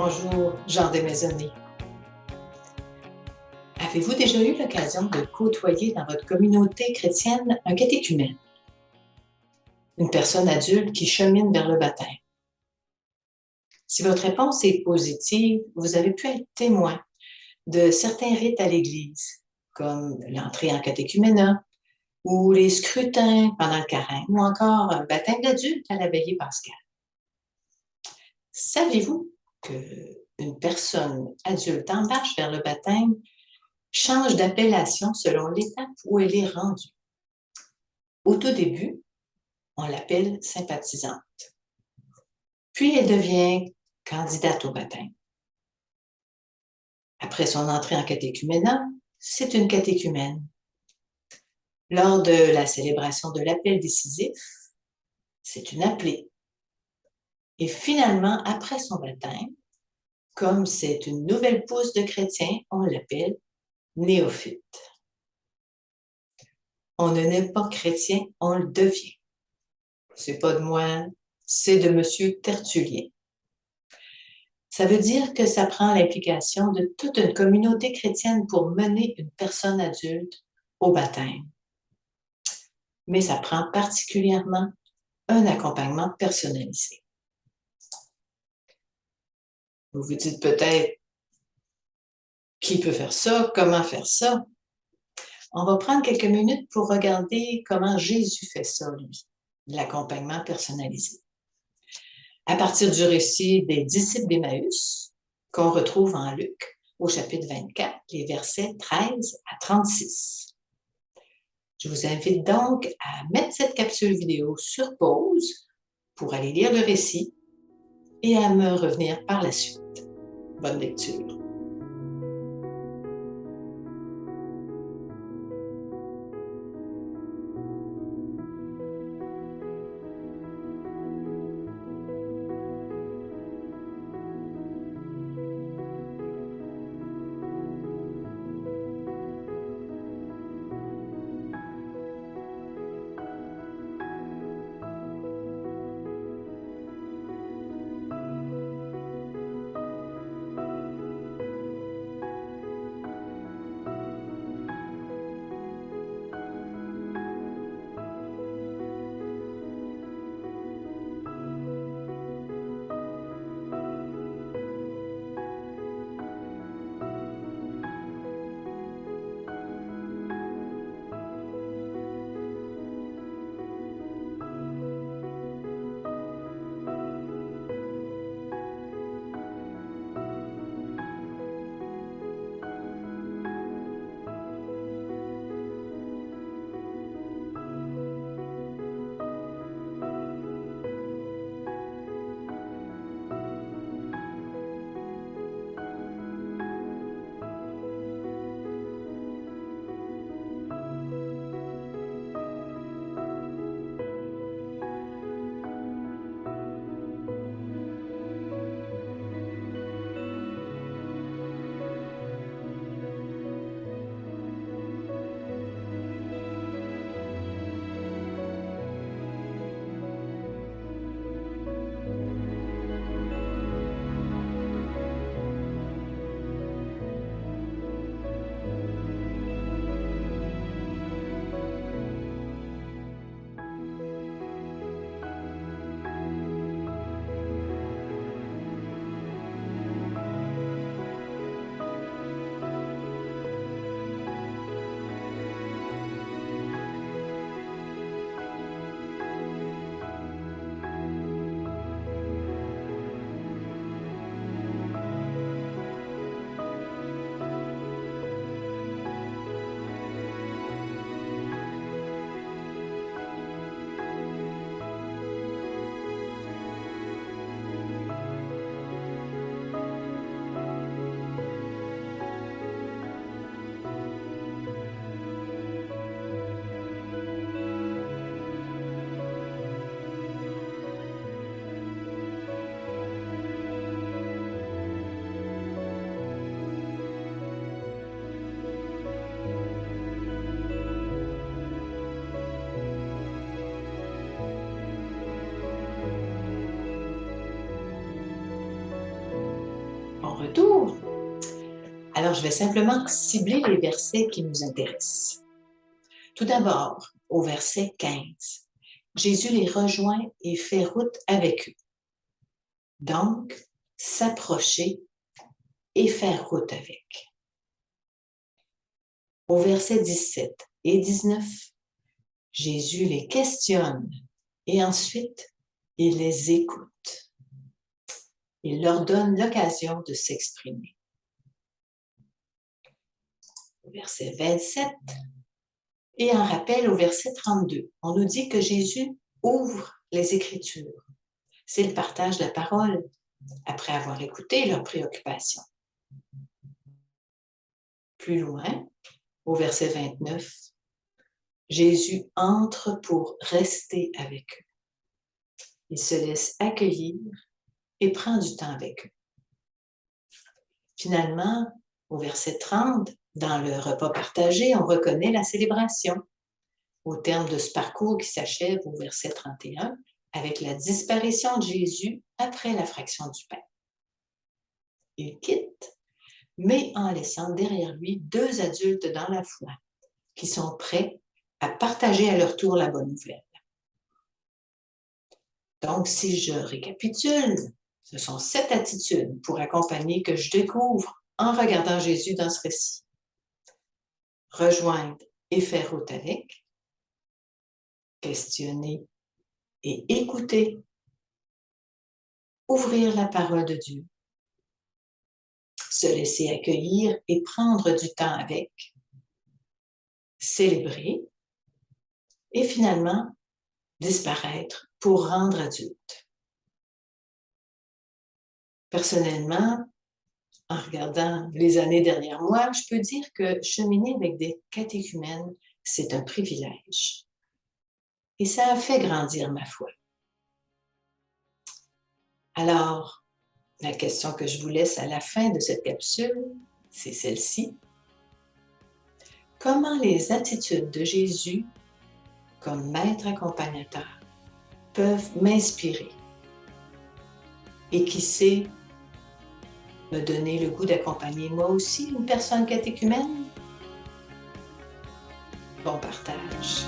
Bonjour, Jean Desmaisonnés. Avez-vous déjà eu l'occasion de côtoyer dans votre communauté chrétienne un catéchumène? Une personne adulte qui chemine vers le baptême? Si votre réponse est positive, vous avez pu être témoin de certains rites à l'Église, comme l'entrée en catéchuménat, ou les scrutins pendant le carême, ou encore un baptême d'adulte à la veillée pascale. Saviez-vous qu'une personne adulte embarque vers le baptême change d'appellation selon l'étape où elle est rendue? Au tout début, on l'appelle sympathisante. Puis elle devient candidate au baptême. Après son entrée en catéchuménat, c'est une catéchumène. Lors de la célébration de l'appel décisif, c'est une appelée. Et finalement, après son baptême, comme c'est une nouvelle pousse de chrétien, on l'appelle néophyte. On ne naît pas chrétien, on le devient. C'est pas de moi, c'est de Monsieur Tertullien. Ça veut dire que ça prend l'implication de toute une communauté chrétienne pour mener une personne adulte au baptême. Mais ça prend particulièrement un accompagnement personnalisé. Vous vous dites peut-être, qui peut faire ça? Comment faire ça? On va prendre quelques minutes pour regarder comment Jésus fait ça, lui, l'accompagnement personnalisé. À partir du récit des disciples d'Emmaüs, qu'on retrouve en Luc, au chapitre 24, les versets 13 à 36. Je vous invite donc à mettre cette capsule vidéo sur pause pour aller lire le récit et à me revenir par la suite. Bonne lecture. Alors, je vais simplement cibler les versets qui nous intéressent. Tout d'abord, au verset 15, Jésus les rejoint et fait route avec eux. Donc, s'approcher et faire route avec. Au verset 17 et 19, Jésus les questionne et ensuite, il les écoute. Il leur donne l'occasion de s'exprimer. Au verset 27, et en rappel au verset 32, on nous dit que Jésus ouvre les Écritures. C'est le partage de la parole après avoir écouté leurs préoccupations. Plus loin, au verset 29, Jésus entre pour rester avec eux. Il se laisse accueillir et prend du temps avec eux. Finalement, au verset 30, dans le repas partagé, on reconnaît la célébration au terme de ce parcours qui s'achève au verset 31 avec la disparition de Jésus après la fraction du pain. Il quitte, mais en laissant derrière lui 2 adultes dans la foi qui sont prêts à partager à leur tour la bonne nouvelle. Donc, si je récapitule, ce sont 7 attitudes pour accompagner que je découvre en regardant Jésus dans ce récit. Rejoindre et faire route avec, questionner et écouter, ouvrir la parole de Dieu, se laisser accueillir et prendre du temps avec, célébrer et finalement disparaître pour rendre adulte. Personnellement, en regardant les années derrière moi, je peux dire que cheminer avec des catéchumènes, c'est un privilège. Et ça a fait grandir ma foi. Alors, la question que je vous laisse à la fin de cette capsule, c'est celle-ci. Comment les attitudes de Jésus, comme maître accompagnateur, peuvent m'inspirer? Et qui sait, me donner le goût d'accompagner moi aussi une personne catéchumène? Bon partage!